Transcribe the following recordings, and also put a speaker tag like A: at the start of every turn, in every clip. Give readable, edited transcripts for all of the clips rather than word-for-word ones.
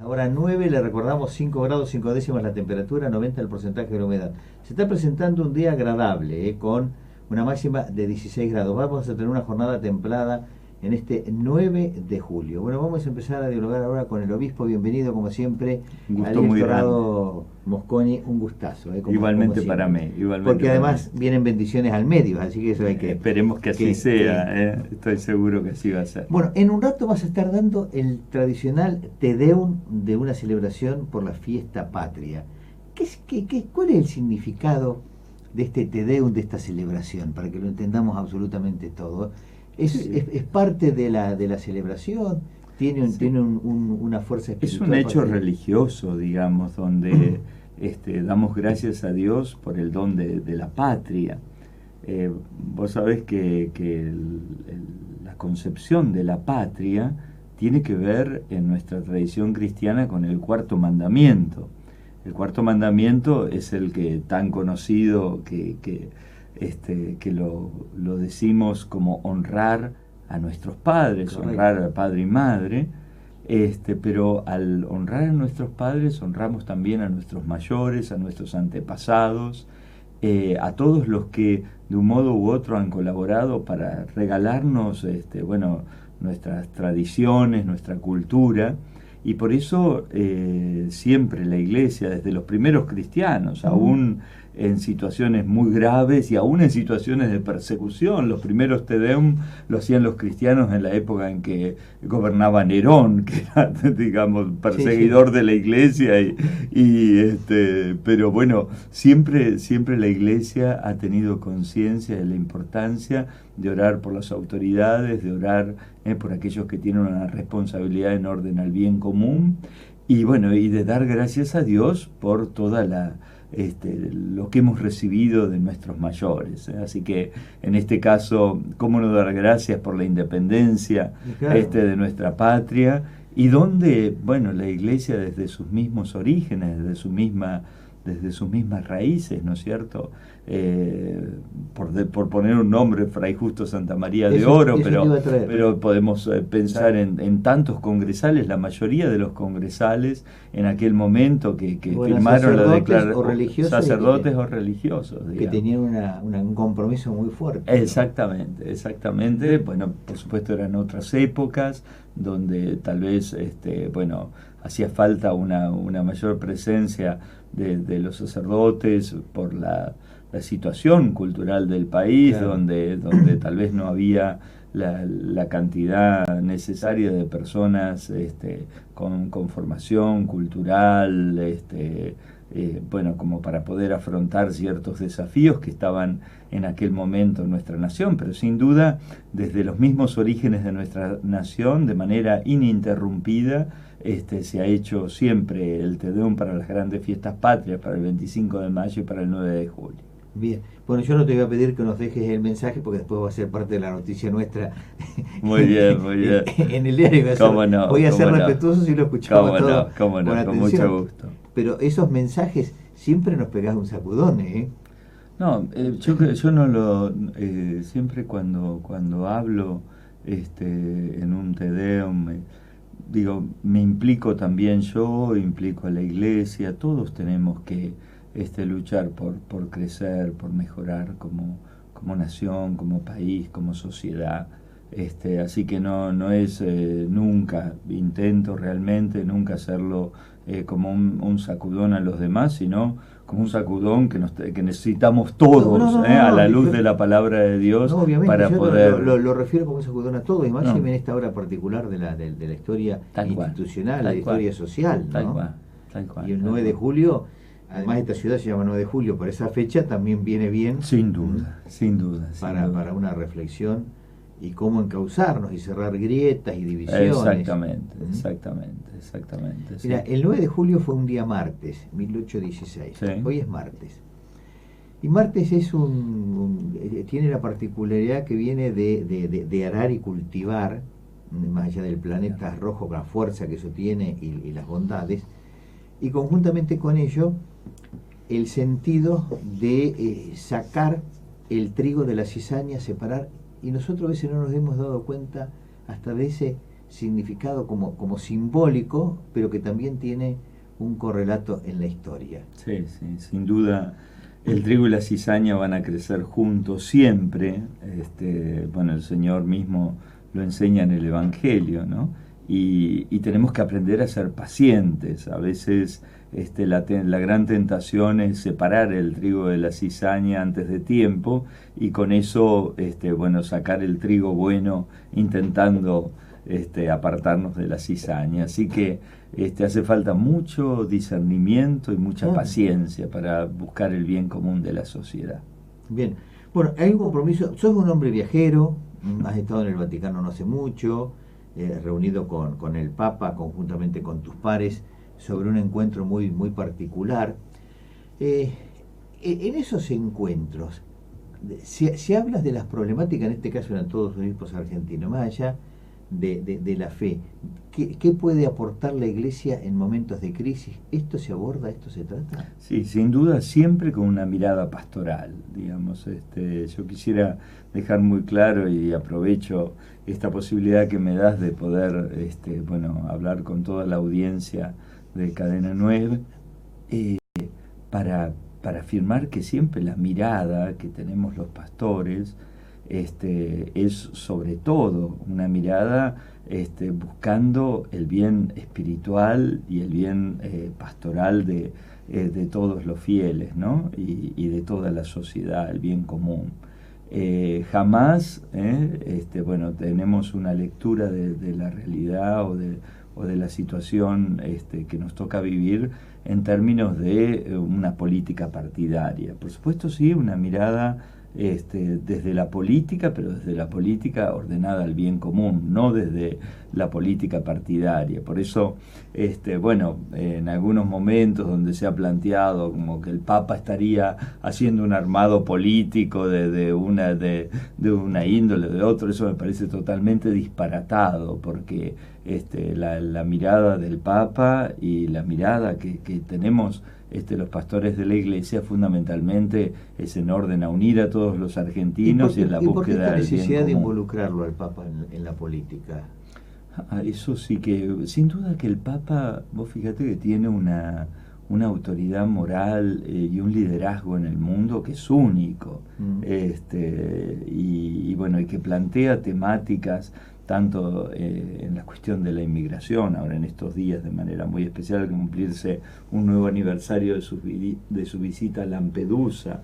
A: Ahora 9, le recordamos 5 grados 5 décimas la temperatura, 90 el porcentaje de la humedad. Se está presentando un día agradable, con una máxima de 16 grados. Vamos a tener una jornada templada en este 9 de julio. Bueno, vamos a empezar a dialogar ahora con el obispo. Bienvenido, como siempre,
B: un gusto muy grande.
A: Mosconi, un gustazo.
B: Igualmente como para mí.
A: Porque además vienen bendiciones al medio, así que eso hay que...
B: Esperemos que así sea, estoy seguro que así va a ser.
A: Bueno, en un rato vas a estar dando el tradicional Te Deum de una celebración por la fiesta patria. ¿Cuál es el significado de este Te Deum, de esta celebración, para que lo entendamos absolutamente todo? ¿Es parte de la celebración? ¿Tiene una fuerza espiritual?
B: Es un hecho religioso, digamos, donde damos gracias a Dios por el don de la patria. Vos sabés que la concepción de la patria tiene que ver en nuestra tradición cristiana con el cuarto mandamiento. El cuarto mandamiento es el que tan conocido que lo decimos como honrar a nuestros padres, correcto, honrar a padre y madre, pero al honrar a nuestros padres honramos también a nuestros mayores, a nuestros antepasados, a todos los que de un modo u otro han colaborado para regalarnos nuestras tradiciones, nuestra cultura. Y por eso siempre la Iglesia, desde los primeros cristianos, aún en situaciones muy graves y aún en situaciones de persecución, los primeros Te Deum lo hacían los cristianos en la época en que gobernaba Nerón, que era, digamos, perseguidor de la Iglesia, pero bueno, siempre la Iglesia ha tenido conciencia de la importancia de orar por las autoridades, de orar por aquellos que tienen una responsabilidad en orden al bien común, y bueno, y de dar gracias a Dios por toda lo que hemos recibido de nuestros mayores. Así que en este caso, cómo no dar gracias por la independencia, claro, de nuestra patria, y donde, bueno, la Iglesia desde sus mismos orígenes, desde sus mismas raíces, ¿no es cierto? Por poner un nombre, Fray Justo Santa María de Oro, pero podemos pensar en tantos congresales, la mayoría de los congresales en aquel momento que firmaron la declaración, sacerdotes o religiosos, digamos,
A: que tenían un compromiso muy fuerte.
B: Exactamente. Bueno, por supuesto eran otras épocas donde tal vez hacía falta una mayor presencia de los sacerdotes por la situación cultural del país, claro, donde tal vez no había la cantidad necesaria de personas con formación cultural, como para poder afrontar ciertos desafíos que estaban en aquel momento en nuestra nación, pero sin duda desde los mismos orígenes de nuestra nación, de manera ininterrumpida, se ha hecho siempre el Te Deum para las grandes fiestas patrias, para el 25 de mayo y para el 9 de julio.
A: Bien, bueno, yo no te voy a pedir que nos dejes el mensaje porque después va a ser parte de la noticia nuestra.
B: Muy bien.
A: En el diario voy a ser respetuoso si lo escuchamos todo
B: con mucho gusto.
A: Pero esos mensajes siempre nos pegás un sacudón, ¿eh?
B: No, yo no lo... siempre cuando hablo en un Te Deum, me implico también yo, implico a la Iglesia, todos tenemos que luchar por crecer, por mejorar como nación, como país, como sociedad. Así que no es nunca, intento realmente nunca hacerlo como un sacudón a los demás, sino como un sacudón que necesitamos todos, a la luz de la palabra de Dios, para poder...
A: Lo refiero como un sacudón a todos, y más en esta hora particular de la historia institucional, la historia social, ¿no?
B: Tal cual.
A: Y el 9 de julio... Además, esta ciudad se llama 9 de julio, por esa fecha también viene bien.
B: Sin duda.
A: Para una reflexión y cómo encauzarnos y cerrar grietas y divisiones.
B: Exactamente.
A: Mira, el 9 de julio fue un día martes, 1816.
B: Sí.
A: Hoy es martes. Y martes tiene la particularidad que viene de arar y cultivar, más allá del planeta rojo, con la fuerza que eso tiene y las bondades, y conjuntamente con ello el sentido de sacar el trigo de la cizaña, separar, y nosotros a veces no nos hemos dado cuenta hasta de ese significado como simbólico, pero que también tiene un correlato en la historia.
B: Sí, sí, sin duda el trigo y la cizaña van a crecer juntos siempre. Bueno, el Señor mismo lo enseña en el Evangelio, ¿no? Y tenemos que aprender a ser pacientes. A veces la gran tentación es separar el trigo de la cizaña antes de tiempo y con eso, bueno, sacar el trigo bueno intentando apartarnos de la cizaña. Así que hace falta mucho discernimiento y mucha paciencia para buscar el bien común de la sociedad.
A: Bien, bueno, hay un compromiso, sos un hombre viajero, has estado en el Vaticano no hace mucho, reunido con el Papa, conjuntamente con tus pares, sobre un encuentro muy, muy particular. En esos encuentros, si hablas de las problemáticas, en este caso eran todos obispos argentinos, más allá de la fe, ¿qué puede aportar la Iglesia en momentos de crisis? ¿Esto se aborda, esto se trata?
B: Sí, sin duda siempre con una mirada pastoral, digamos. Yo quisiera dejar muy claro y aprovecho esta posibilidad que me das de poder bueno, hablar con toda la audiencia de Cadena 9 para afirmar que siempre la mirada que tenemos los pastores es sobre todo una mirada buscando el bien espiritual y el bien pastoral de todos los fieles, ¿no? Y de toda la sociedad, el bien común. Jamás, bueno, tenemos una lectura de la realidad o de la situación que nos toca vivir en términos de una política partidaria. Por supuesto, sí, una mirada desde la política, pero desde la política ordenada al bien común, no desde la política partidaria. Por eso, bueno, en algunos momentos donde se ha planteado como que el Papa estaría haciendo un armado político de una índole o de otro, eso me parece totalmente disparatado, porque la mirada del Papa y la mirada que tenemos los pastores de la Iglesia fundamentalmente es en orden a unir a todos los argentinos y en la búsqueda del bien común. ¿Y por qué esta
A: necesidad de involucrarlo al Papa en la política?
B: Eso sí que, sin duda que el Papa, vos fíjate que tiene una autoridad moral y un liderazgo en el mundo que es único, y bueno, y que plantea temáticas tanto en la cuestión de la inmigración, ahora en estos días de manera muy especial, al cumplirse un nuevo aniversario de su visita a Lampedusa,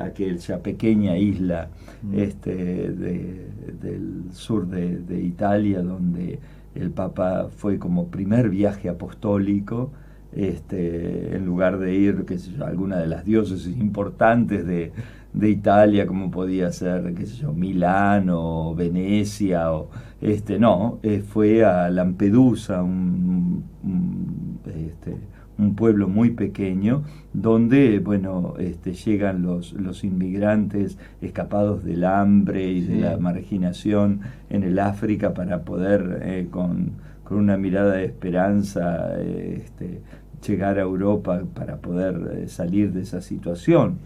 B: aquella pequeña isla del sur de Italia, donde el Papa fue como primer viaje apostólico, en lugar de ir, qué sé yo, a alguna de las diócesis importantes de Italia, como podía ser, qué sé yo, Milán o Venecia, o no, fue a Lampedusa, un pueblo muy pequeño, donde, bueno, llegan los inmigrantes escapados del hambre y de la marginación en el África para poder, con una mirada de esperanza, llegar a Europa para poder salir de esa situación.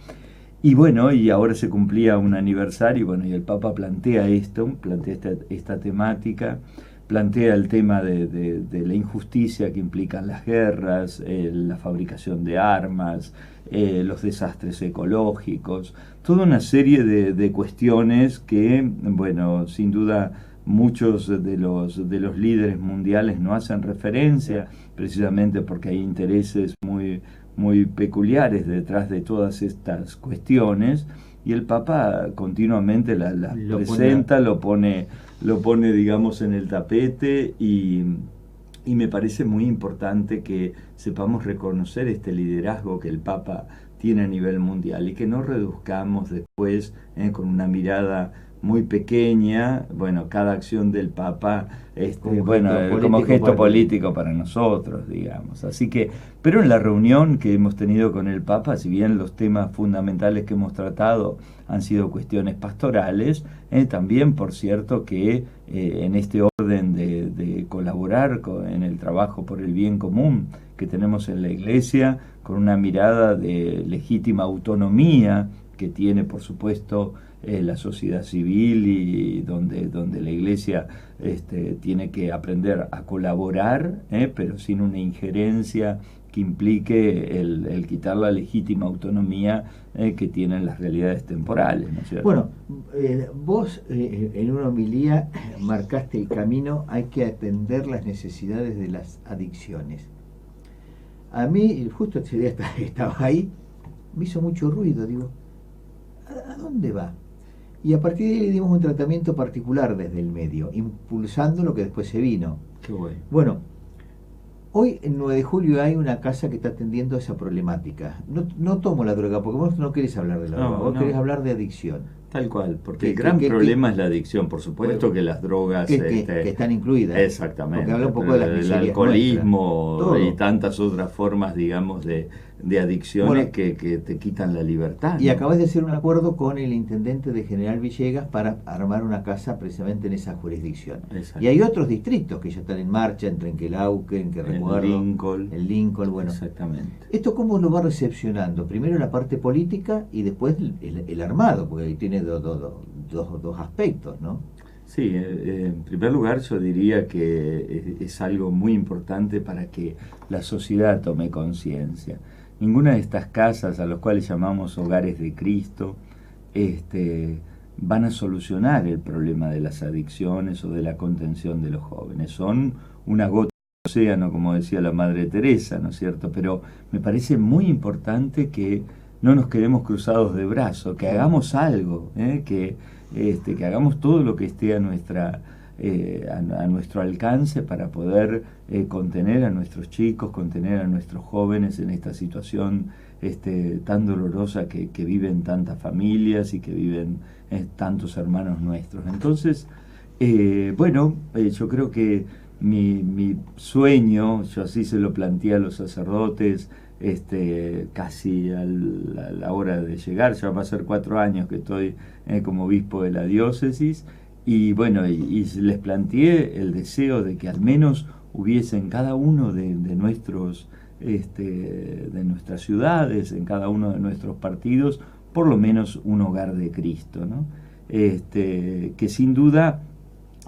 B: Y bueno, y ahora se cumplía un aniversario, bueno, y el Papa plantea esta temática, plantea el tema de la injusticia que implican las guerras, la fabricación de armas, los desastres ecológicos, toda una serie de cuestiones que, bueno, sin duda muchos de los líderes mundiales no hacen referencia, precisamente porque hay intereses muy, muy peculiares detrás de todas estas cuestiones, y el Papa continuamente las presenta, lo pone, digamos, en el tapete, y me parece muy importante que sepamos reconocer este liderazgo que el Papa tiene a nivel mundial y que no reduzcamos después con una mirada muy pequeña, bueno, cada acción del Papa como gesto político para nosotros, digamos. Así que, pero en la reunión que hemos tenido con el Papa, si bien los temas fundamentales que hemos tratado han sido cuestiones pastorales, también, por cierto, que en este orden de colaborar en el trabajo por el bien común que tenemos en la Iglesia, con una mirada de legítima autonomía que tiene, por supuesto, la sociedad civil y donde la Iglesia tiene que aprender a colaborar, pero sin una injerencia que implique el quitar la legítima autonomía que tienen las realidades temporales, ¿no es cierto?
A: Bueno, vos en una homilía marcaste el camino, hay que atender las necesidades de las adicciones. A mí, justo ese día estaba ahí, me hizo mucho ruido, digo, ¿a dónde va? Y a partir de ahí le dimos un tratamiento particular desde el medio, impulsando lo que después se vino.
B: Qué bueno.
A: Bueno, hoy en 9 de julio hay una casa que está atendiendo esa problemática. No tomo la droga, porque vos no querés hablar de la droga, vos querés hablar de adicción.
B: Tal cual, porque el gran problema es la adicción. Por supuesto que las drogas
A: que están incluidas.
B: Exactamente.
A: Porque habla un poco de las
B: el alcoholismo
A: nuestras,
B: y tantas otras formas, digamos, de adicciones que te quitan la libertad.
A: Y
B: ¿no?
A: acabas de hacer un acuerdo con el intendente de General Villegas para armar una casa precisamente en esa jurisdicción.
B: Exacto.
A: Y hay otros distritos que ya están en marcha, en Trenquelauquen, que recuerdo,
B: el Lincoln,
A: bueno.
B: Exactamente.
A: ¿Esto cómo lo va recepcionando? Primero la parte política y después el armado, porque ahí tiene dos aspectos, ¿no?
B: Sí, en primer lugar yo diría que es algo muy importante para que la sociedad tome conciencia. Ninguna de estas casas, a las cuales llamamos hogares de Cristo, van a solucionar el problema de las adicciones o de la contención de los jóvenes. Son una gota del océano, como decía la Madre Teresa, ¿no es cierto? Pero me parece muy importante que no nos quedemos cruzados de brazos, que hagamos algo, que hagamos todo lo que esté a nuestro alcance para poder contener a nuestros chicos, contener a nuestros jóvenes en esta situación tan dolorosa que viven tantas familias y que viven tantos hermanos nuestros. Entonces, yo creo que mi sueño, yo así se lo planteé a los sacerdotes, casi a la hora de llegar, ya va a ser 4 años que estoy como obispo de la diócesis, y bueno, y les planteé el deseo de que al menos hubiese en cada uno de nuestras ciudades, en cada uno de nuestros partidos, por lo menos un hogar de Cristo, ¿no? Que sin duda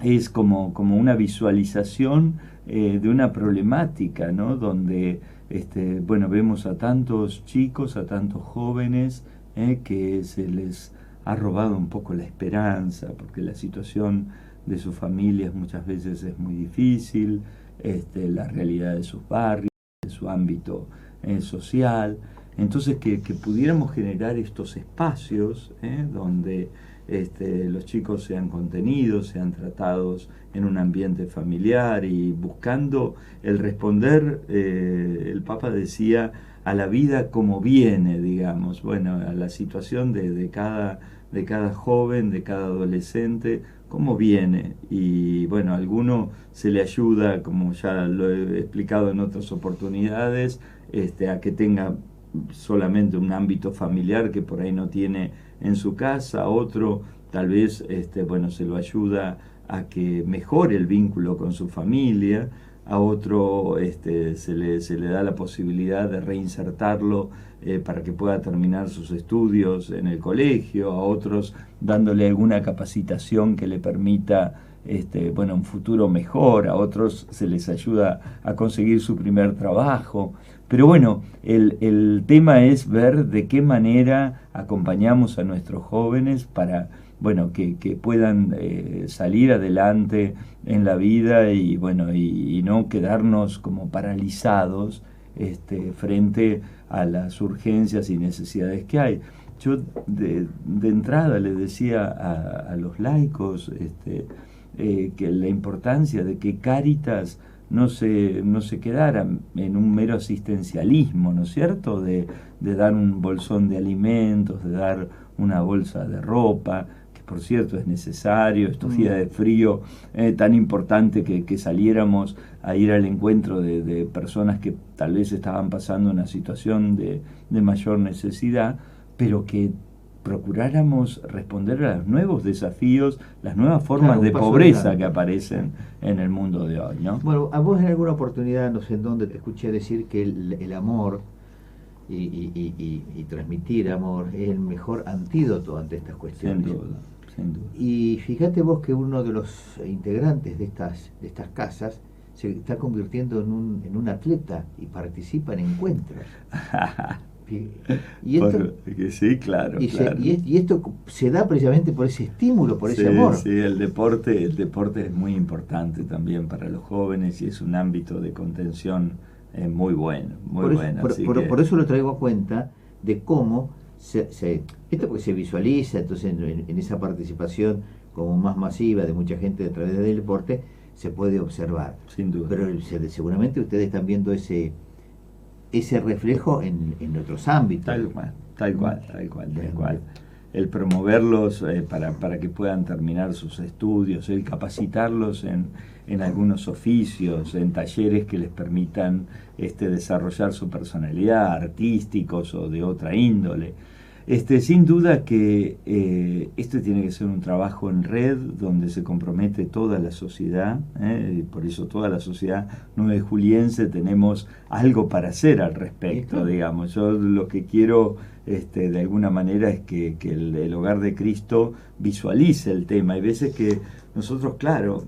B: es como una visualización de una problemática, ¿no? Donde vemos a tantos chicos, a tantos jóvenes que se les ha robado un poco la esperanza, porque la situación de sus familias muchas veces es muy difícil, la realidad de sus barrios, de su ámbito social. Entonces que pudiéramos generar estos espacios donde los chicos sean contenidos, sean tratados en un ambiente familiar y buscando el responder, el Papa decía, a la vida como viene, digamos, bueno, a la situación de cada joven, de cada adolescente, cómo viene. Y bueno, a alguno se le ayuda, como ya lo he explicado en otras oportunidades, a que tenga solamente un ámbito familiar que por ahí no tiene en su casa, a otro tal vez se lo ayuda a que mejore el vínculo con su familia, a otro se le da la posibilidad de reinsertarlo para que pueda terminar sus estudios en el colegio, a otros dándole alguna capacitación que le permita un futuro mejor, a otros se les ayuda a conseguir su primer trabajo. Pero bueno, el tema es ver de qué manera acompañamos a nuestros jóvenes para que puedan salir adelante en la vida y no quedarnos como paralizados frente a las urgencias y necesidades que hay. Yo de entrada le decía a los laicos que la importancia de que Cáritas no se quedara en un mero asistencialismo, ¿no es cierto?, de dar un bolsón de alimentos, de dar una bolsa de ropa, que por cierto es necesario, estos días de frío, tan importante que saliéramos a ir al encuentro de personas que tal vez estaban pasando una situación de mayor necesidad, pero que procuráramos responder a los nuevos desafíos, las nuevas formas de pobreza que aparecen en el mundo de hoy, ¿no?
A: Bueno, a vos en alguna oportunidad, no sé en dónde, te escuché decir que el amor y transmitir amor es el mejor antídoto ante estas cuestiones.
B: Sin duda, sin duda.
A: Y fíjate vos que uno de los integrantes de estas casas se está convirtiendo en un atleta y participa en encuentros. Y esto,
B: Sí, claro, claro.
A: Y esto se da precisamente por ese estímulo, por ese amor.
B: Sí, el deporte es muy importante también para los jóvenes y es un ámbito de contención muy bueno, muy bueno.
A: Por eso lo traigo a cuenta de cómo esto porque se visualiza, entonces en esa participación como más masiva de mucha gente a través del deporte se puede observar.
B: Sin duda.
A: Pero seguramente ustedes están viendo ese reflejo en otros ámbitos.
B: Tal cual. El promoverlos para que puedan terminar sus estudios, el capacitarlos en algunos oficios, en talleres que les permitan desarrollar su personalidad, artísticos o de otra índole. Sin duda que esto tiene que ser un trabajo en red donde se compromete toda la sociedad, por eso toda la sociedad nuevejuliense tenemos algo para hacer al respecto, digamos. Yo lo que quiero de alguna manera es que el hogar de Cristo visualice el tema. Hay veces que nosotros, claro,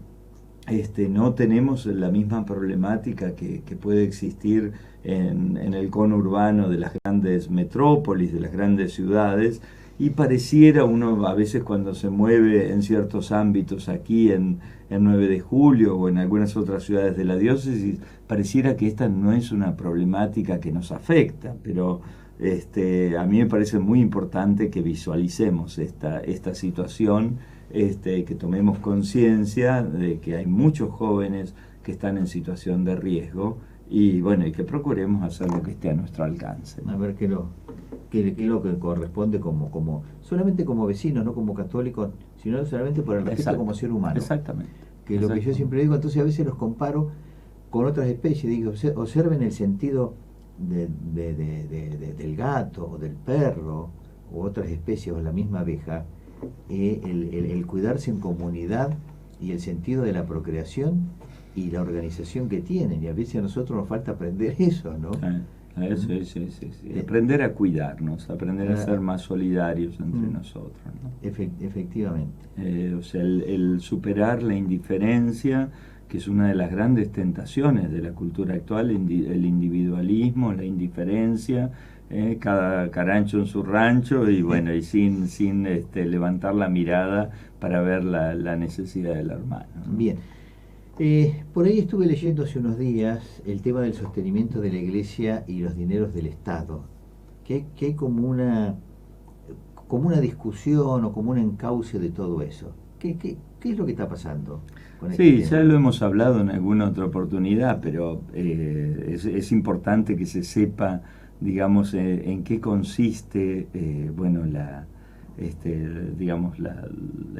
B: no tenemos la misma problemática que puede existir en el conurbano de las grandes metrópolis, de las grandes ciudades, y pareciera uno a veces cuando se mueve en ciertos ámbitos aquí en 9 de julio o en algunas otras ciudades de la diócesis, pareciera que esta no es una problemática que nos afecta, pero a mí me parece muy importante que visualicemos esta situación, que tomemos conciencia de que hay muchos jóvenes que están en situación de riesgo y bueno, y que procuremos hacer lo que esté a nuestro alcance.
A: A ver qué es lo que corresponde solamente como vecinos, no como católicos, sino solamente por el respeto como ser humano.
B: Exactamente.
A: Que es lo que yo siempre digo, entonces a veces los comparo con otras especies, digo, observen el sentido del gato o del perro u otras especies o la misma abeja, el cuidarse en comunidad y el sentido de la procreación y la organización que tienen, y a veces a nosotros nos falta aprender eso, ¿no?
B: Sí. Aprender a cuidarnos, aprender a ser más solidarios entre nosotros, ¿no?
A: Efectivamente.
B: O sea, el superar la indiferencia, que es una de las grandes tentaciones de la cultura actual, el individualismo, la indiferencia, cada carancho en su rancho y bueno, y sin levantar la mirada para ver la necesidad del hermano, ¿no?
A: Bien. Por ahí estuve leyendo hace unos días el tema del sostenimiento de la Iglesia y los dineros del Estado, que hay como una discusión o como un encauce de todo eso. ¿Qué es lo que está pasando con este tema?
B: Ya lo hemos hablado en alguna otra oportunidad, pero es importante que se sepa, digamos, en qué consiste, el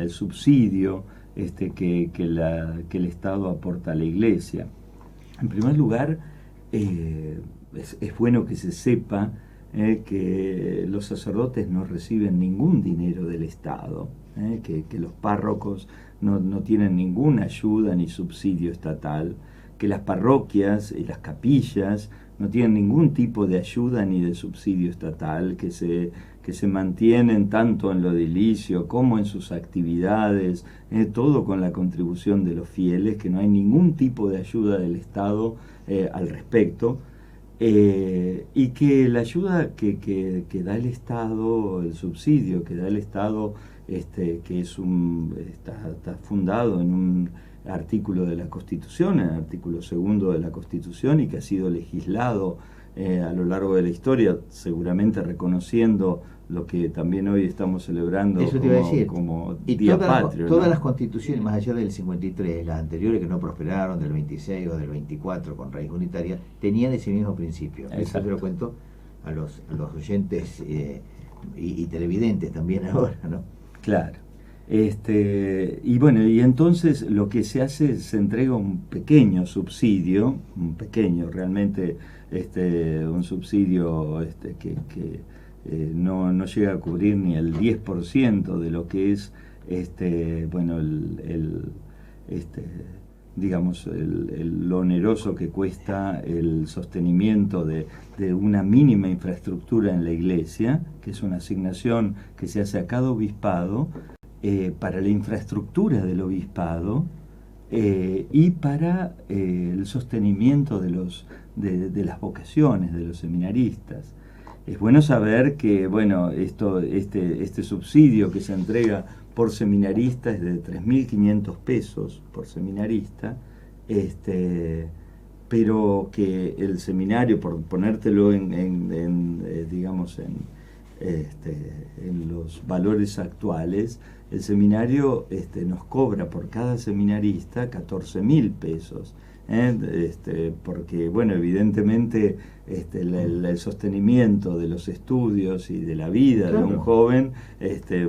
B: subsidio que el Estado aporta a la Iglesia. En primer lugar, es bueno que se sepa que los sacerdotes no reciben ningún dinero del Estado, que los párrocos no tienen ninguna ayuda ni subsidio estatal, que las parroquias y las capillas no tienen ningún tipo de ayuda ni de subsidio estatal, que se mantienen tanto en lo edilicio como en sus actividades, todo con la contribución de los fieles, que no hay ningún tipo de ayuda del Estado al respecto, y que la ayuda que da el Estado, el subsidio que da el Estado, que está fundado en un artículo de la Constitución, en el artículo 2 de la Constitución, y que ha sido legislado a lo largo de la historia, seguramente reconociendo lo que también hoy estamos celebrando como Día Patrio.
A: Todas las constituciones, más allá del 53, las anteriores que no prosperaron, del 26 o del 24 con raíz unitaria, tenían ese mismo principio. Eso te lo cuento a los oyentes y televidentes también ahora, ¿no?
B: Claro. Y bueno, y entonces lo que se hace es se entrega un pequeño subsidio, realmente un subsidio que no llega a cubrir ni el 10% de lo que es digamos, lo oneroso que cuesta el sostenimiento de una mínima infraestructura en la iglesia, que es una asignación que se hace a cada obispado, para la infraestructura del obispado y para el sostenimiento de las vocaciones de los seminaristas. Es bueno saber que, bueno, este subsidio que se entrega por seminarista es de 3.500 pesos por seminarista, pero que el seminario, por ponértelo digamos, en los valores actuales, el seminario nos cobra por cada seminarista 14.000 pesos. Porque, bueno, evidentemente el sostenimiento de los estudios y de la vida de un joven,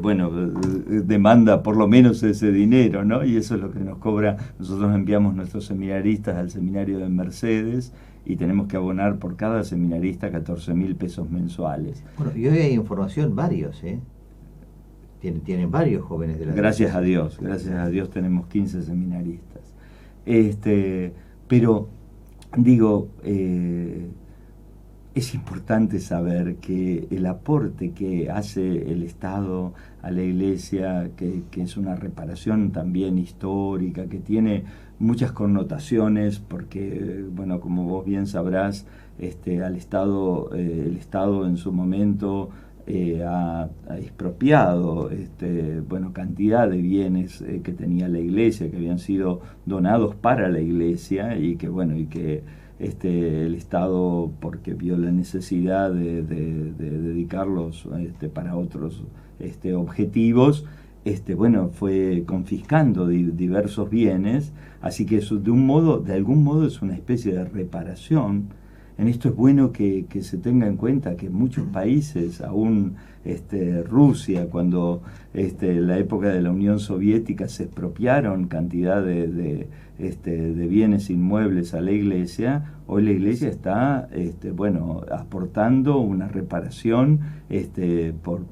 B: bueno, demanda por lo menos ese dinero, ¿no? Y eso es lo que nos cobra. Nosotros enviamos nuestros seminaristas al seminario de Mercedes y tenemos que abonar por cada seminarista 14.000 pesos mensuales.
A: Bueno, y hoy hay información, varios, tienen varios jóvenes de la
B: Gracias a Dios tenemos 15 seminaristas. Pero digo, es importante saber que el aporte que hace el Estado a la Iglesia, que es una reparación también histórica, que tiene muchas connotaciones, porque, bueno, como vos bien sabrás, el Estado en su momento ha expropiado bueno, cantidad de bienes que tenía la Iglesia, que habían sido donados para la Iglesia, y que, bueno, y que el Estado, porque vio la necesidad de dedicarlos para otros objetivos, bueno, fue confiscando diversos bienes. Así que eso, de algún modo es una especie de reparación. En esto es bueno que se tenga en cuenta que muchos países, aún Rusia, cuando en la época de la Unión Soviética se expropiaron cantidad de bienes inmuebles a la Iglesia, hoy la Iglesia está bueno, aportando una reparación por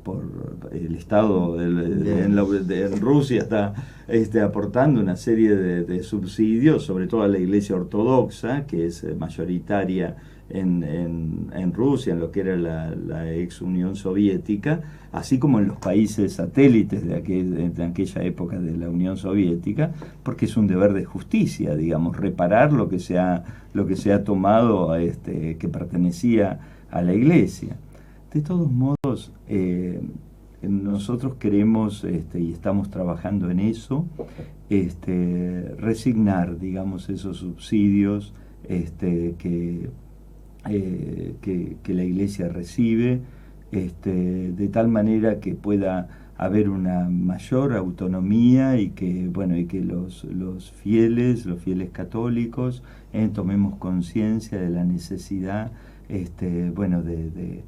B: el Estado en Rusia está aportando una serie de subsidios, sobre todo a la Iglesia ortodoxa, que es mayoritaria en Rusia, en lo que era la ex Unión Soviética, así como en los países satélites de aquella época de la Unión Soviética, porque es un deber de justicia, digamos, reparar lo que se ha tomado que pertenecía a la Iglesia. De todos modos, nosotros queremos, y estamos trabajando en eso, resignar, digamos, esos subsidios que la Iglesia recibe, de tal manera que pueda haber una mayor autonomía y que, bueno, y que los fieles católicos tomemos conciencia de la necesidad bueno, del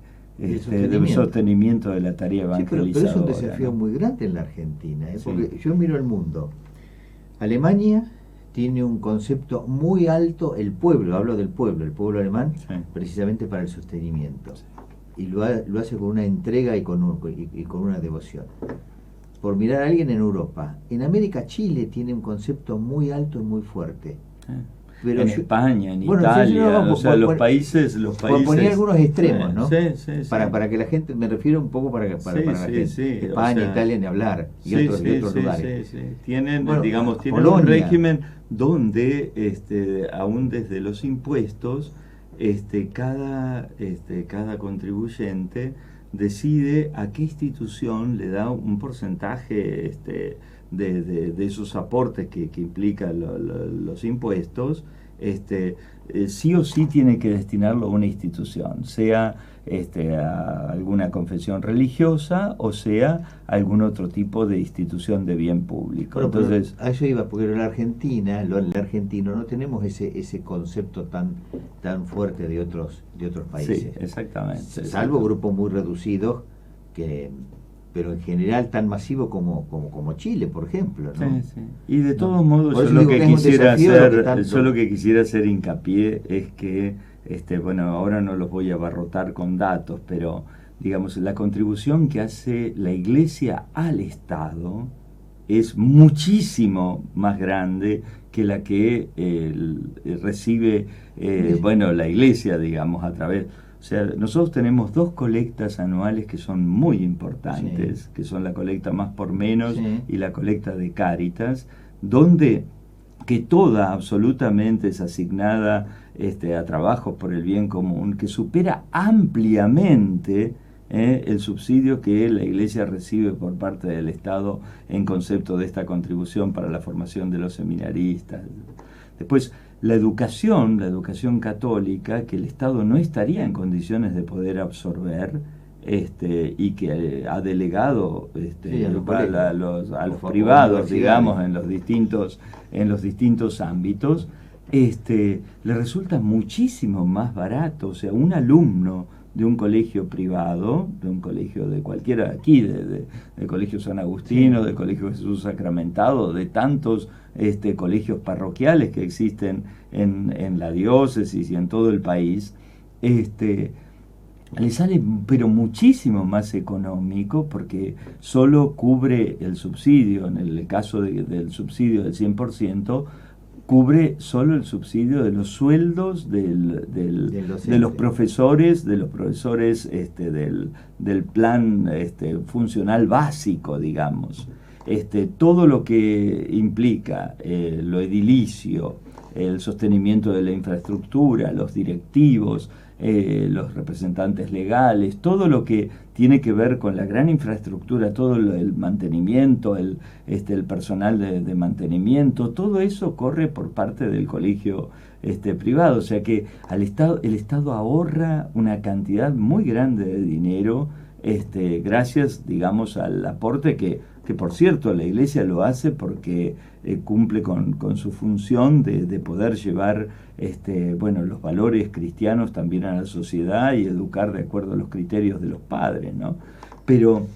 B: sostenimiento de la tarea evangelizadora.
A: Sí, pero es un desafío, ¿no?, muy grande en la Argentina, porque sí, yo miro el mundo. Alemania tiene un concepto muy alto, el pueblo alemán, sí, precisamente para el sostenimiento. Sí. Y lo hace con una entrega y con una devoción. Por mirar a alguien en Europa. En América, Chile tiene un concepto muy alto y muy fuerte.
B: Pero España, en Italia, los países...
A: Ponía algunos extremos, ¿no?
B: Sí.
A: Para que la gente, me refiero un poco para la gente.
B: Sí.
A: España, Italia, ni hablar, y otros lugares.
B: Sí. Tienen
A: Polonia,
B: un régimen donde, aún desde los impuestos, cada contribuyente decide a qué institución le da un porcentaje de esos aportes que implican los impuestos. Sí o sí tiene que destinarlo a una institución, sea a alguna confesión religiosa o sea a algún otro tipo de institución de bien público.
A: Bueno,
B: entonces,
A: a eso iba, porque en la Argentina, el argentino, no tenemos ese concepto tan fuerte de otros países.
B: Sí, exactamente.
A: Salvo grupos muy reducidos, pero en general tan masivo como Chile, por ejemplo, ¿no?
B: Sí. Y de todos modos, yo lo que quisiera hacer hincapié es que, bueno, ahora no los voy a abarrotar con datos, pero, digamos, la contribución que hace la Iglesia al Estado es muchísimo más grande que la que recibe, bueno, la iglesia, digamos, a través. O sea, nosotros tenemos 2 colectas anuales que son muy importantes,
A: Sí.
B: que son la colecta Más por Menos
A: Sí.
B: y la colecta de Cáritas, donde que toda absolutamente es asignada a trabajos por el bien común, que supera ampliamente el subsidio que la Iglesia recibe por parte del Estado en concepto de esta contribución para la formación de los seminaristas. Después, la educación católica, que el Estado no estaría en condiciones de poder absorber, y que ha delegado
A: Sí, a los
B: privados, digamos, en los distintos ámbitos, le resulta muchísimo más barato. O sea, un alumno de un colegio privado, de un colegio de cualquiera de aquí, del Colegio San Agustino,
A: sí,
B: del Colegio Jesús Sacramentado, de tantos colegios parroquiales que existen en la diócesis y en todo el país, le sale pero muchísimo más económico, porque solo cubre el subsidio, en el caso del subsidio del 100%, cubre solo el subsidio de los sueldos de los profesores, del plan funcional básico, digamos. Todo lo que implica lo edilicio, el sostenimiento de la infraestructura, los directivos, los representantes legales, todo lo que tiene que ver con la gran infraestructura, todo el mantenimiento, el personal de mantenimiento, todo eso corre por parte del colegio privado. O sea que el Estado ahorra una cantidad muy grande de dinero, gracias, digamos, al aporte que por cierto la Iglesia lo hace porque cumple con su función de poder llevar los valores cristianos también a la sociedad y educar de acuerdo a los criterios de los padres, ¿no? Pero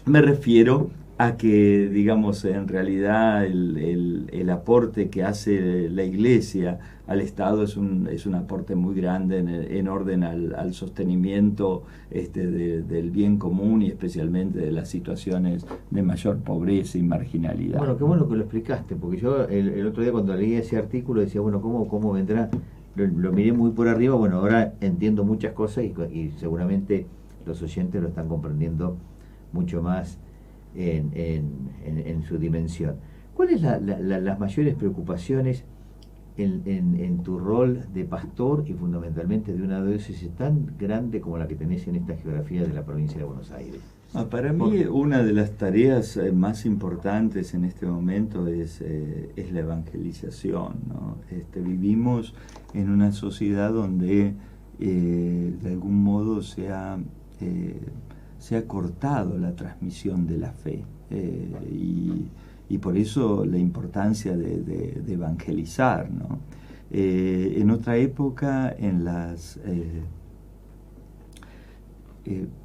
B: me refiero a que, digamos, en realidad el aporte que hace la Iglesia al Estado es un aporte muy grande en orden al sostenimiento del bien común, y especialmente de las situaciones de mayor pobreza y marginalidad.
A: Bueno, qué bueno que lo explicaste, porque yo el otro día cuando leí ese artículo decía, bueno, ¿cómo vendrá? Lo miré muy por arriba. Bueno, ahora entiendo muchas cosas y seguramente los oyentes lo están comprendiendo mucho más en su dimensión. ¿Cuáles las mayores preocupaciones en tu rol de pastor y fundamentalmente de una diócesis tan grande como la que tenés en esta geografía de la provincia de Buenos Aires?
B: Para mí una de las tareas más importantes en este momento es la evangelización, ¿no? Vivimos en una sociedad donde de algún modo se ha cortado la transmisión de la fe, y por eso la importancia de evangelizar, ¿no? En otra época,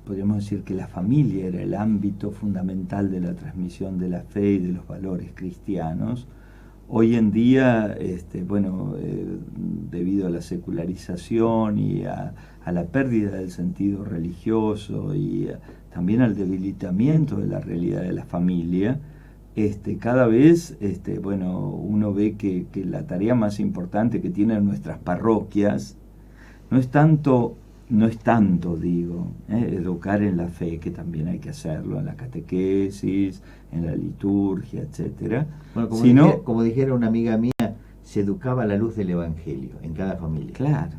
B: podríamos decir que la familia era el ámbito fundamental de la transmisión de la fe y de los valores cristianos. Hoy en día, debido a la secularización y a la pérdida del sentido religioso y también al debilitamiento de la realidad de la familia, cada vez uno ve que la tarea más importante que tienen nuestras parroquias no es tanto, educar en la fe, que también hay que hacerlo, en la catequesis, en la liturgia, etcétera.
A: Bueno, como dijera una amiga mía, se educaba a la luz del Evangelio en cada familia.
B: Claro.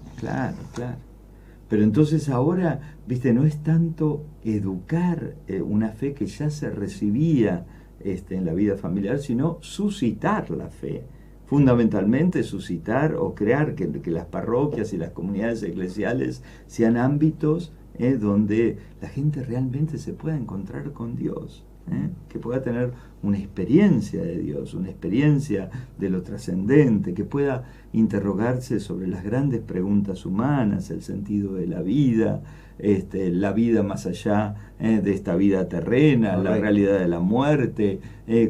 B: Pero entonces ahora, no es tanto educar una fe que ya se recibía en la vida familiar, sino suscitar la fe. Fundamentalmente suscitar o crear que las parroquias y las comunidades eclesiales sean ámbitos donde la gente realmente se pueda encontrar con Dios, que pueda tener una experiencia de Dios, una experiencia de lo trascendente, que pueda interrogarse sobre las grandes preguntas humanas, el sentido de la vida más allá de esta vida terrena, la realidad de la muerte,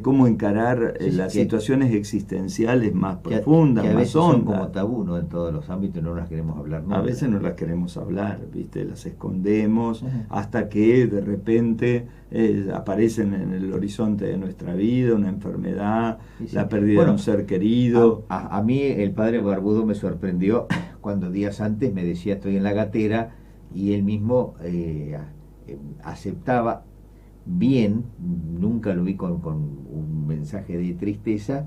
B: cómo encarar las situaciones existenciales más profundas,
A: que a veces
B: más hondas.
A: Son como tabú, ¿no? En todos los ámbitos no las queremos hablar nunca.
B: A veces no las queremos hablar, las escondemos, hasta que de repente aparecen en el horizonte de nuestra vida, una enfermedad,
A: Sí.
B: la pérdida
A: Bueno,
B: de un ser querido.
A: A mí el padre Barbudo me sorprendió cuando días antes me decía estoy en la gatera y él mismo aceptaba bien, nunca lo vi con un mensaje de tristeza,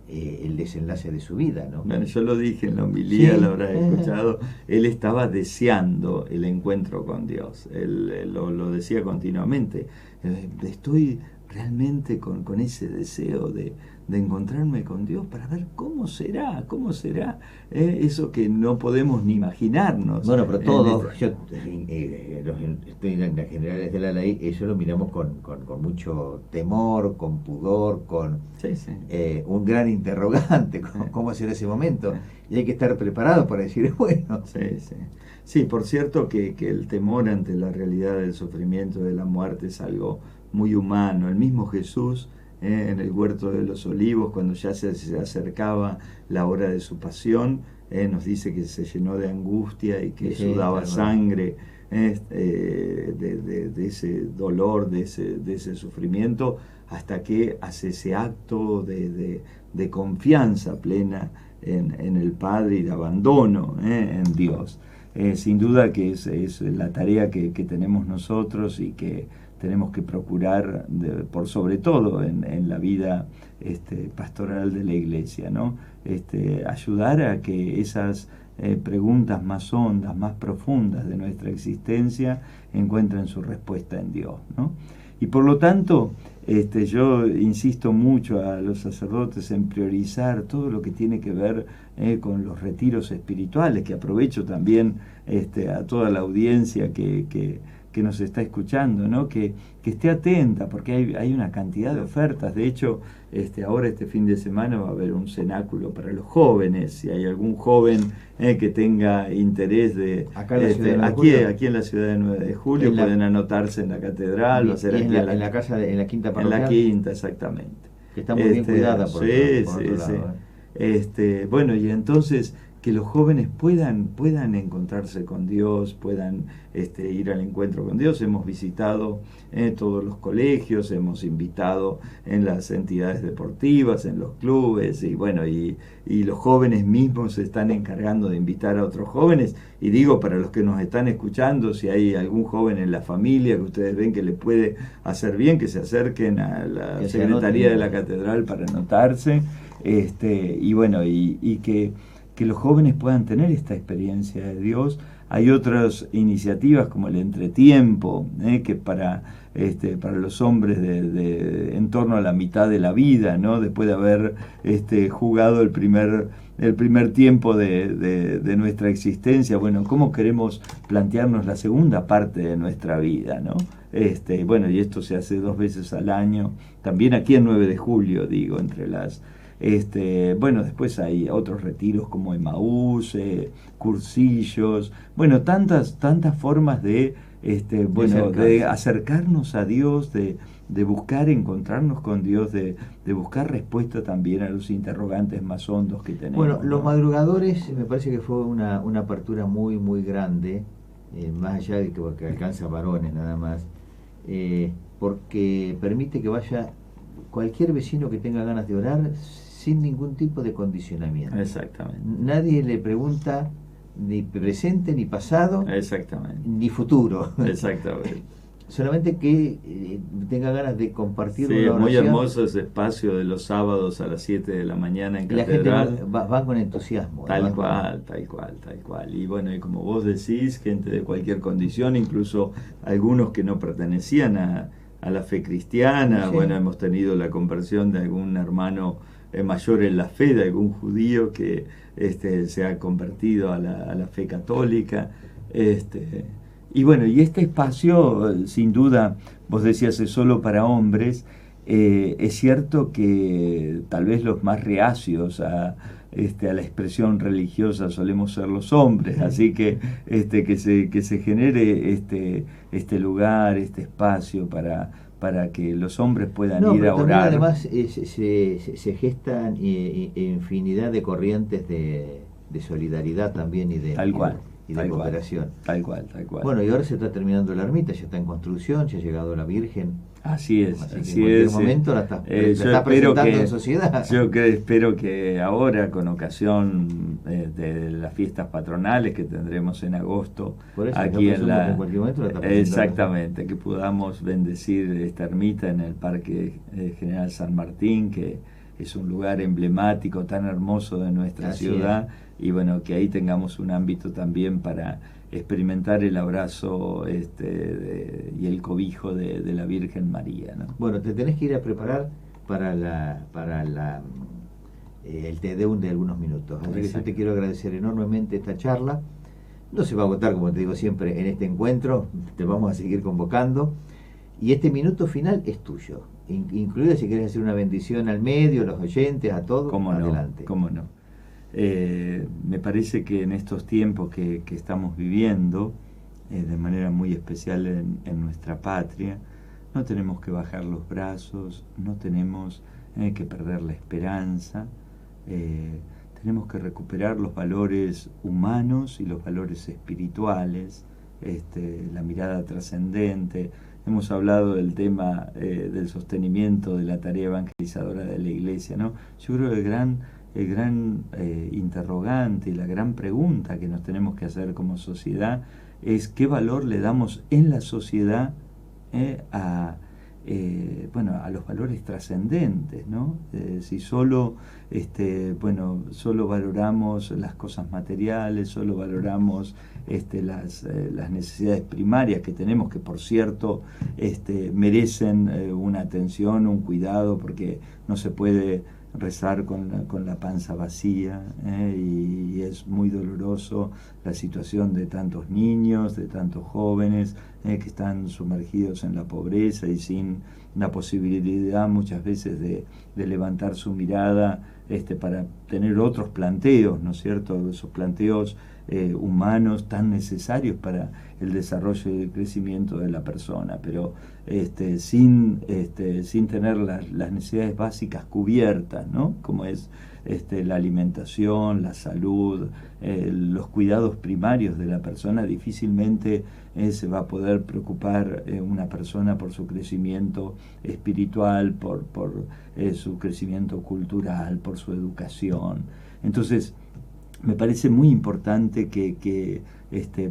A: el desenlace de su vida, ¿no?
B: Bueno, yo lo dije en la homilía,
A: Sí.
B: lo habrás escuchado, él estaba deseando el encuentro con Dios, él lo decía continuamente, estoy realmente con ese deseo de encontrarme con Dios para ver cómo será eso que no podemos ni imaginarnos.
A: Bueno, pero todos, yo los estudiantes generales de la ley, eso lo miramos con mucho temor, con pudor, con
B: Sí, sí.
A: un gran interrogante, ¿cómo será ese momento? Y hay que estar preparado para decir, bueno.
B: Sí, sí. Sí, por cierto que el temor ante la realidad del sufrimiento, de la muerte, es algo muy humano. El mismo Jesús, en el huerto de los olivos, cuando ya se acercaba la hora de su pasión, nos dice que se llenó de angustia y que
A: Sí,
B: sudaba
A: claro.
B: sangre de ese dolor, de ese sufrimiento, hasta que hace ese acto de confianza plena en el Padre y de abandono en Dios. Sin duda que es la tarea que tenemos nosotros y que tenemos que procurar por sobre todo en la vida pastoral de la iglesia, ¿no? Ayudar a que esas preguntas más hondas, más profundas de nuestra existencia encuentren su respuesta en Dios, ¿no? Y por lo tanto, yo insisto mucho a los sacerdotes en priorizar todo lo que tiene que ver con los retiros espirituales, que aprovecho también a toda la audiencia que nos está escuchando, ¿no? Que esté atenta, porque hay una cantidad de ofertas. De hecho, ahora este fin de semana va a haber un cenáculo para los jóvenes. Si hay algún joven que tenga interés de
A: Acá en la ciudad de 9 de julio.
B: aquí en la ciudad de 9 de julio, pueden anotarse en la catedral, va a ser
A: y
B: aquí
A: en la casa, en la quinta
B: en
A: parroquial.
B: la quinta, exactamente.
A: Que está muy bien cuidada por otro
B: Sí.
A: lado.
B: Bueno, y entonces que los jóvenes puedan encontrarse con Dios, puedan ir al encuentro con Dios. Hemos visitado todos los colegios, hemos invitado en las entidades deportivas, en los clubes, y bueno, y los jóvenes mismos se están encargando de invitar a otros jóvenes. Y digo, para los que nos están escuchando, si hay algún joven en la familia que ustedes ven que le puede hacer bien, que se acerquen a la Secretaría de la Catedral para anotarse, y bueno, y que los jóvenes puedan tener esta experiencia de Dios. Hay otras iniciativas como el entretiempo, que para los hombres en torno a la mitad de la vida, ¿no? Después de haber jugado el primer tiempo de nuestra existencia, bueno, ¿cómo queremos plantearnos la segunda parte de nuestra vida, ¿no? Bueno, y esto se hace 2 veces al año, también aquí en 9 de julio, digo, entre las... bueno, después hay otros retiros como Emaús, cursillos, bueno, tantas formas de acercarnos a Dios, de buscar encontrarnos con Dios, de buscar respuesta también a los interrogantes más hondos que tenemos.
A: Bueno, los
B: ¿no?
A: madrugadores me parece que fue una apertura muy, muy grande, más allá de que alcanza varones nada más, porque permite que vaya cualquier vecino que tenga ganas de orar sin ningún tipo de condicionamiento.
B: Exactamente.
A: Nadie le pregunta ni presente, ni pasado,
B: Exactamente.
A: ni futuro.
B: Exactamente.
A: Solamente que tenga ganas de compartir
B: Sí,
A: una
B: es
A: oración.
B: muy hermoso ese espacio de los sábados a las 7 de la mañana en
A: Y la gente
B: Catedral.
A: va con entusiasmo.
B: Tal cual. Y bueno, y como vos decís, gente de cualquier condición, incluso algunos que no pertenecían a la fe cristiana.
A: Sí.
B: Bueno, hemos tenido la conversión de algún hermano mayor en la fe, de algún judío que se ha convertido a la fe católica. Y bueno, y este espacio, sin duda, vos decías, es solo para hombres. Es cierto que tal vez los más reacios a la expresión religiosa solemos ser los hombres, así que que se genere este lugar, este espacio para que los hombres puedan ir a orar.
A: Además se gestan infinidad de corrientes de solidaridad también y de
B: Tal cual.
A: y de cooperación.
B: Tal cual.
A: Bueno, y ahora se está terminando la ermita, ya está en construcción, ya ha llegado la Virgen.
B: Así es.
A: Así que en cualquier momento la está presentando en sociedad.
B: Espero que ahora, con ocasión de las fiestas patronales que tendremos en agosto,
A: por eso,
B: aquí en
A: cualquier momento la está presentando.
B: Exactamente, que podamos bendecir esta ermita en el Parque General San Martín, que es un lugar emblemático, tan hermoso de nuestra ciudad, y bueno, que ahí tengamos un ámbito también para experimentar el abrazo y el cobijo de la Virgen María, ¿no?
A: Bueno, te tenés que ir a preparar para el Te Deum de algunos minutos. Así que yo te quiero agradecer enormemente esta charla. No se va a agotar, como te digo siempre, en este encuentro. Te vamos a seguir convocando. Y este minuto final es tuyo. Incluida si querés hacer una bendición al medio, a los oyentes, a todos. Adelante.
B: ¿Cómo no? Me parece que en estos tiempos que estamos viviendo, de manera muy especial en nuestra patria, no tenemos que bajar los brazos, no tenemos que perder la esperanza, tenemos que recuperar los valores humanos y los valores espirituales, la mirada trascendente. Hemos hablado del tema del sostenimiento de la tarea evangelizadora de la Iglesia, ¿no? Yo creo que el gran interrogante y la gran pregunta que nos tenemos que hacer como sociedad es qué valor le damos en la sociedad a los valores trascendentes, ¿no? Si solo valoramos las cosas materiales, solo valoramos las necesidades primarias que tenemos, que por cierto merecen una atención, un cuidado, porque no se puede rezar con la panza vacía, y es muy doloroso la situación de tantos niños, de tantos jóvenes que están sumergidos en la pobreza y sin la posibilidad muchas veces de levantar su mirada para tener otros planteos, ¿no es cierto? Esos planteos humanos tan necesarios para el desarrollo y el crecimiento de la persona, pero sin tener las necesidades básicas cubiertas, ¿no? Como es la alimentación, la salud, los cuidados primarios de la persona. Difícilmente se va a poder preocupar una persona por su crecimiento espiritual, por su crecimiento cultural, por su educación. Entonces, me parece muy importante que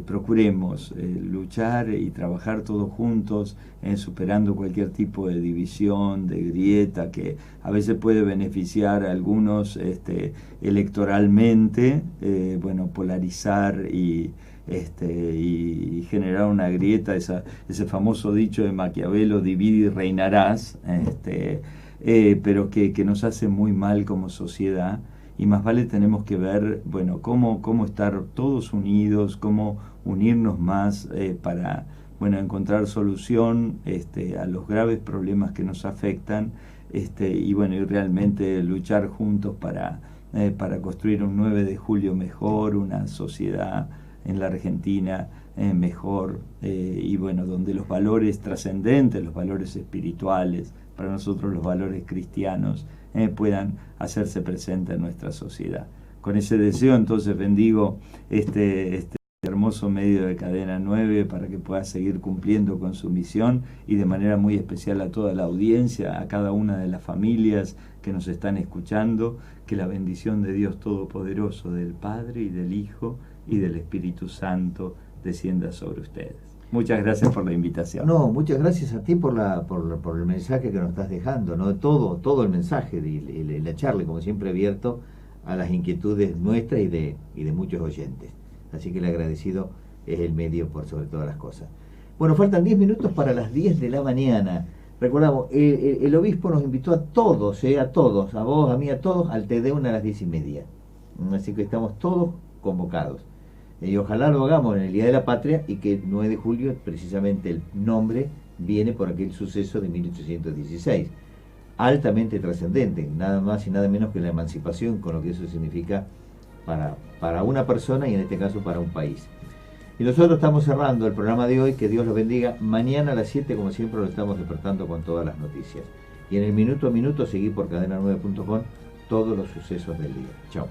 B: procuremos luchar y trabajar todos juntos, superando cualquier tipo de división, de grieta, que a veces puede beneficiar a algunos electoralmente, polarizar y generar una grieta, ese famoso dicho de Maquiavelo, divide y reinarás, pero que nos hace muy mal como sociedad. Y más vale tenemos que ver, cómo estar todos unidos, cómo unirnos más para, encontrar solución a los graves problemas que nos afectan, y realmente luchar juntos para construir un 9 de julio mejor, una sociedad en la Argentina mejor, donde los valores trascendentes, los valores espirituales, para nosotros los valores cristianos, puedan hacerse presentes en nuestra sociedad. Con ese deseo, entonces, bendigo este hermoso medio de Cadena 9 para que pueda seguir cumpliendo con su misión, y de manera muy especial a toda la audiencia, a cada una de las familias que nos están escuchando, que la bendición de Dios Todopoderoso, del Padre y del Hijo y del Espíritu Santo descienda sobre ustedes. Muchas gracias por la invitación.
A: No, muchas gracias a ti por el mensaje que nos estás dejando, ¿no? Todo el mensaje de la charla, como siempre, abierto a las inquietudes nuestras y de muchos oyentes. Así que el agradecido es el medio por sobre todas las cosas. Bueno, faltan 10 minutos para las 10 de la mañana. Recordamos, el obispo nos invitó a todos, a vos, a mí, a todos, al Te Deum a las 10:30. Así que estamos todos convocados. Y ojalá lo hagamos en el Día de la Patria, y que el 9 de julio, precisamente el nombre, viene por aquel suceso de 1816, altamente trascendente, nada más y nada menos que la emancipación, con lo que eso significa para una persona y en este caso para un país. Y nosotros estamos cerrando el programa de hoy, que Dios los bendiga. Mañana a las 7, como siempre, lo estamos despertando con todas las noticias. Y en el minuto a minuto seguí por cadena9.com todos los sucesos del día. Chao.